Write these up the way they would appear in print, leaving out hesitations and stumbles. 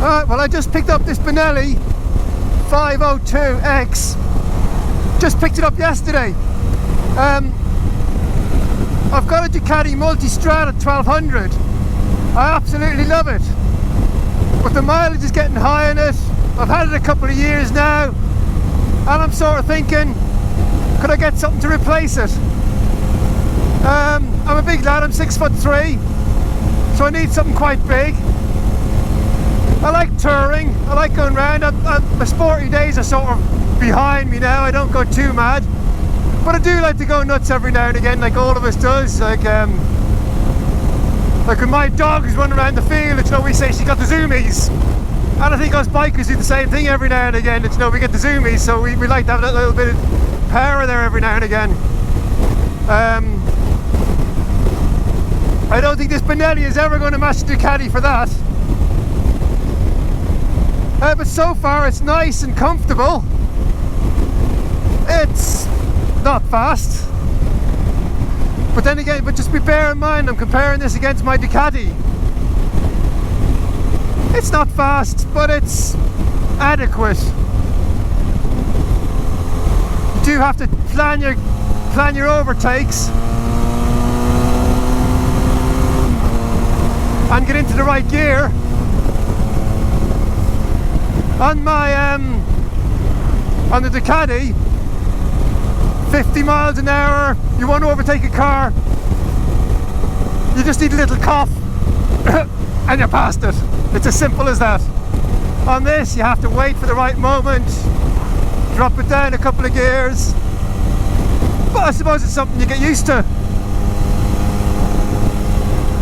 Alright, well I just picked up this Benelli 502x. Just picked it up yesterday. I've got a Ducati Multistrada 1200. I absolutely love it, but the mileage is getting high in it. I've had it a couple of years now, and I'm sort of thinking, could I get something to replace it? I'm a big lad, I'm 6'3", so I need something quite big. I like touring, I like going around. My sporty days are sort of behind me now, I don't go too mad. But I do like to go nuts every now and again, like all of us does. Like when my dog is running around the field, it's, you know, we say she got the zoomies. And I think us bikers do the same thing every now and again. It's, you know, we get the zoomies, so we like to have a little bit of power there every now and again. I don't think this Benelli is ever going to match Ducati for that. But so far it's nice and comfortable. It's not fast, but then again, just bear in mind I'm comparing this against my Ducati. It's not fast, but it's adequate. You do have to plan your overtakes and get into the right gear. On my on the Ducati, 50 miles an hour, you want to overtake a car, you just need a little cough and you're past it. It's as simple as that. On this, you have to wait for the right moment, drop it down a couple of gears, but I suppose it's something you get used to.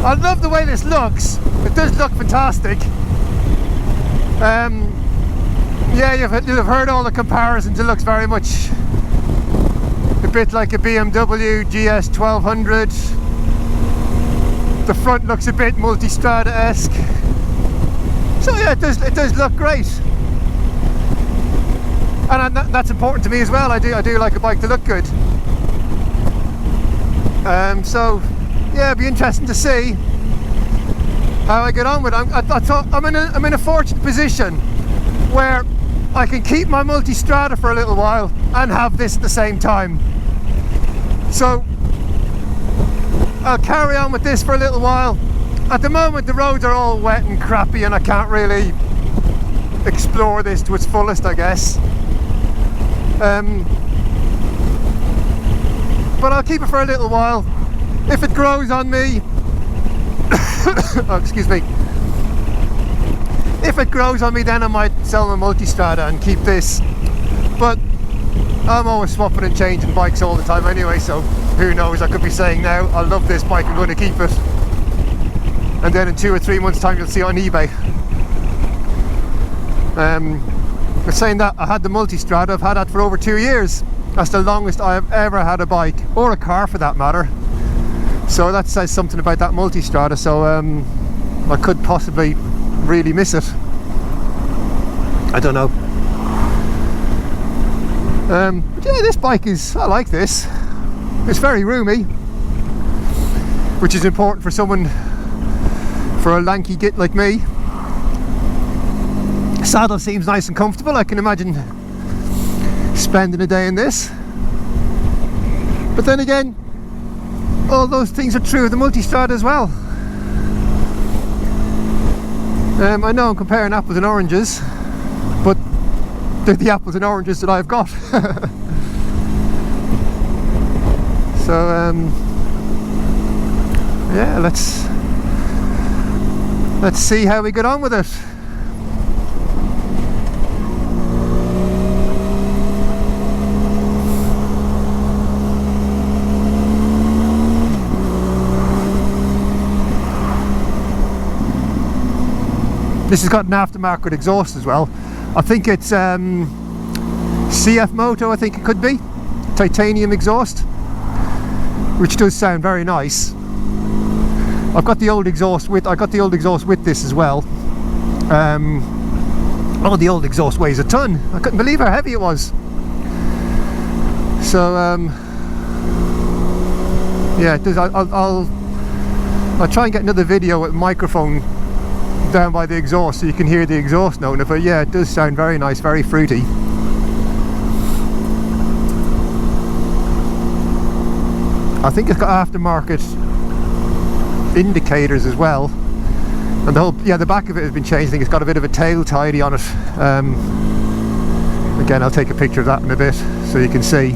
I love the way this looks. It does look fantastic. Yeah, you'll have heard all the comparisons. It looks very much a bit like a BMW GS 1200. The front looks a bit Multistrada-esque. So yeah, it does look great. And that's important to me as well. I do like a bike to look good. So yeah, it'd be interesting to see how I get on with it. I'm in a fortunate position where I can keep my Multistrada for a little while and have this at the same time. So I'll carry on with this for a little while. At the moment the roads are all wet and crappy and I can't really explore this to its fullest, I guess. But I'll keep it for a little while. If it grows on me oh, excuse me. If it grows on me, then I might sell my Multistrada and keep this. But I'm always swapping and changing bikes all the time anyway, so who knows, I could be saying now, I love this bike, I'm going to keep it. And then in 2 or 3 months time you'll see it on eBay. But saying that, I had the Multistrada, I've had that for over 2 years. That's the longest I have ever had a bike, or a car for that matter. So that says something about that Multistrada, so I could possibly really miss it. I don't know. But yeah, this bike is, I like this. It's very roomy, which is important for someone, for a lanky git like me. Saddle seems nice and comfortable. I can imagine spending a day in this. But then again, all those things are true of the Multistrada as well. I know I'm comparing apples and oranges, but they're the apples and oranges that I've got. So yeah, let's see how we get on with it. This has got an aftermarket exhaust as well. I think it's CF Moto, I think it could be. Titanium exhaust, which does sound very nice. I've got the old exhaust with, I got the old exhaust with this as well. Oh, the old exhaust weighs a ton. I couldn't believe how heavy it was. So yeah, it does. I'll try and get another video with a microphone down by the exhaust so you can hear the exhaust note. But yeah, it does sound very nice, very fruity. I think it's got aftermarket indicators as well, and the whole, yeah, the back of it has been changed. I think it's got a bit of a tail tidy on it. Again, I'll take a picture of that in a bit so you can see.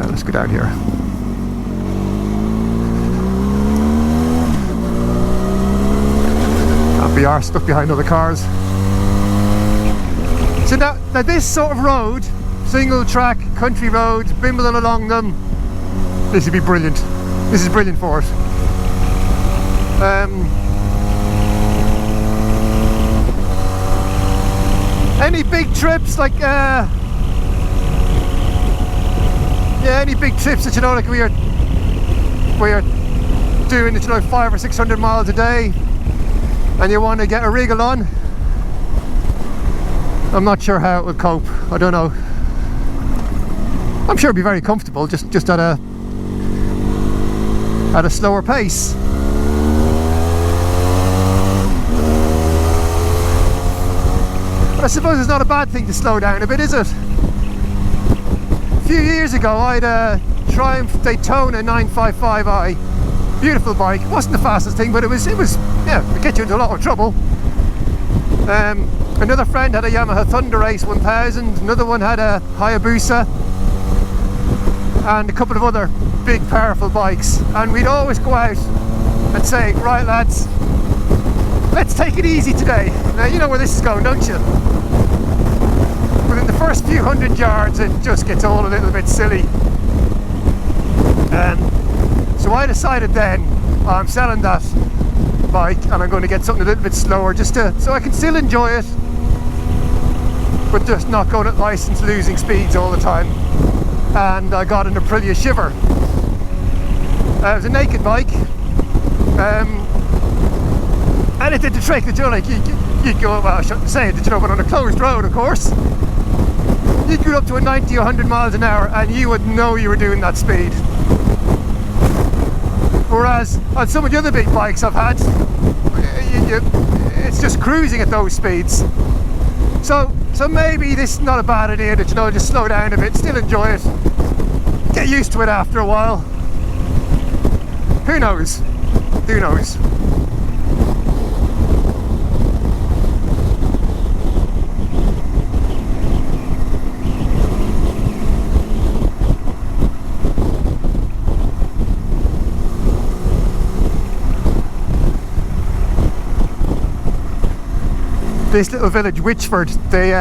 Let's go down here. We are stuck behind other cars. So now this sort of road, single track country roads, bimbling along them, this would be brilliant. This is brilliant for it. Any big trips like yeah, any big trips that, you know, like we are doing, you know, 500 or 600 miles a day, and you want to get a wriggle on, I'm not sure how it would cope. I don't know. I'm sure it'd be very comfortable, just at a slower pace. But I suppose it's not a bad thing to slow down a bit, is it? A few years ago I had a Triumph Daytona 955i. Beautiful bike. It wasn't the fastest thing, but it was yeah, it get you into a lot of trouble. Another friend had a Yamaha Thunder Race 1000, another one had a Hayabusa, and a couple of other big powerful bikes, and we'd always go out and say, right lads, let's take it easy today. Now you know where this is going, don't you? Within the first few hundred yards it just gets all a little bit silly. So I decided then, I'm selling that bike and I'm going to get something a little bit slower, just so I can still enjoy it, but just not going at license losing speeds all the time. And I got an Aprilia Shiver. It was a naked bike, and it did the trick. That, you know, like you'd go, well, I shouldn't say it, you know, but on a closed road, of course, you'd go up to a 90 or 100 miles an hour and you would know you were doing that speed. Whereas on some of the other big bikes I've had, it's just cruising at those speeds. So maybe this is not a bad idea, that, you know, just slow down a bit, still enjoy it, get used to it after a while. Who knows? Who knows? This little village, Witchford, they,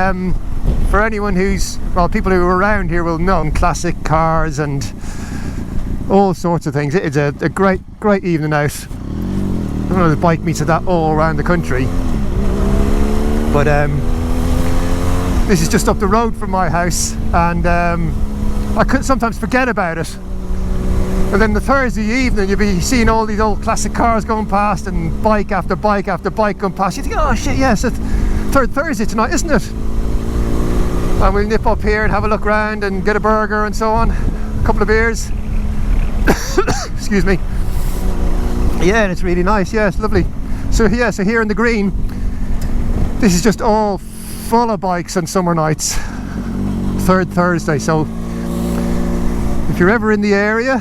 for anyone who's, well, people who are around here will know classic cars and all sorts of things. It's a great evening out. I don't know, the bike meets of that all around the country. But this is just up the road from my house, and I could sometimes forget about it. And then the Thursday evening you'll be seeing all these old classic cars going past, and bike after bike after bike going past. You think, oh shit, yes, it's third Thursday tonight, isn't it? And we'll nip up here and have a look around and get a burger and so on, a couple of beers. Excuse me. Yeah, and it's really nice. Yeah, it's lovely. So yeah, so here in the green, this is just all full of bikes on summer nights. Third Thursday. So if you're ever in the area,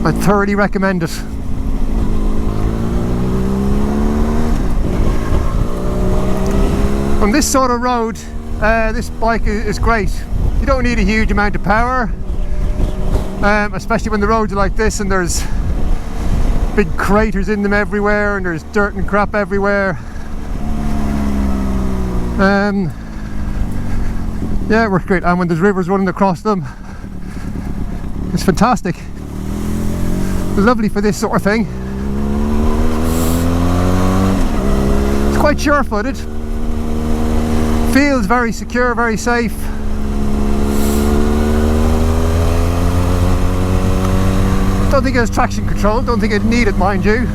I thoroughly recommend it. On this sort of road, this bike is great. You don't need a huge amount of power, especially when the roads are like this and there's big craters in them everywhere and there's dirt and crap everywhere. Yeah, it works great. And when there's rivers running across them, it's fantastic. Lovely for this sort of thing. It's quite sure-footed. Feels very secure, very safe. Don't think it has traction control. Don't think it needed, mind you.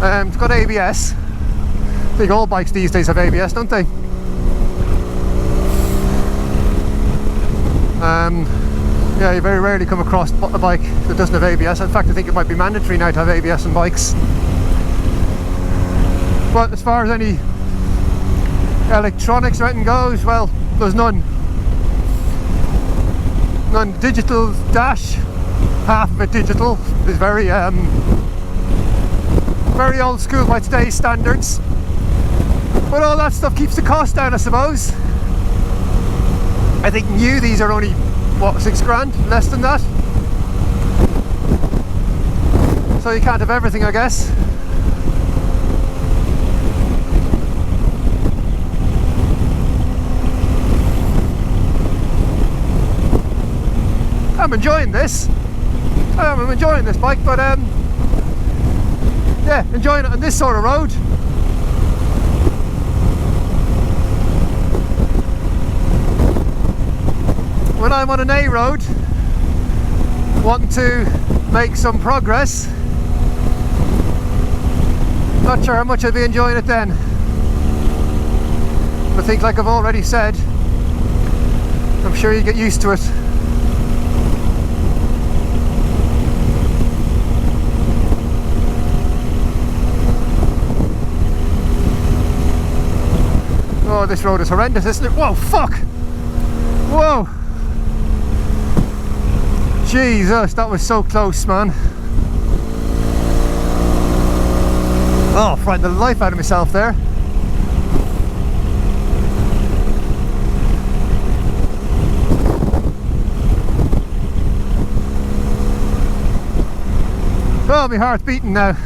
It's got ABS. I think all bikes these days have ABS, don't they? Yeah, you very rarely come across a bike that doesn't have ABS. In fact, I think it might be mandatory now to have ABS on bikes. But as far as any electronics or anything goes, well, there's none. None. Digital dash, half of it digital, is very very old school by today's standards. But all that stuff keeps the cost down, I suppose. I think new these are only, what, 6 grand? Less than that? So you can't have everything, I guess. I'm enjoying this. I'm enjoying this bike, but yeah, enjoying it on this sort of road. When I'm on an A road, wanting to make some progress, not sure how much I'll be enjoying it then. But I think, like I've already said, I'm sure you get used to it. Oh, this road is horrendous, isn't it? Whoa, fuck! Whoa! Jesus, that was so close, man. Oh, frightened the life out of myself there. Oh, my heart's beating now.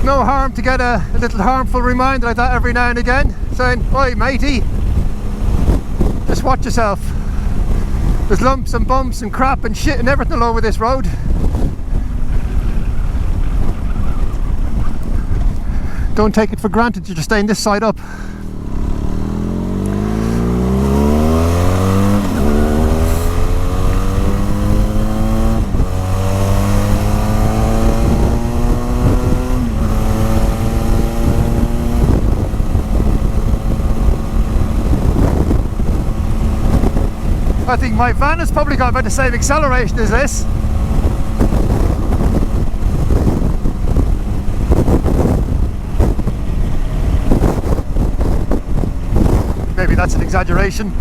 No harm to get a little harmful reminder like that every now and again, saying, "Oi matey, just watch yourself. There's lumps and bumps and crap and shit and everything all over this road." Don't take it for granted you're just staying this side up. I think my van has probably got about the same acceleration as this. Maybe that's an exaggeration.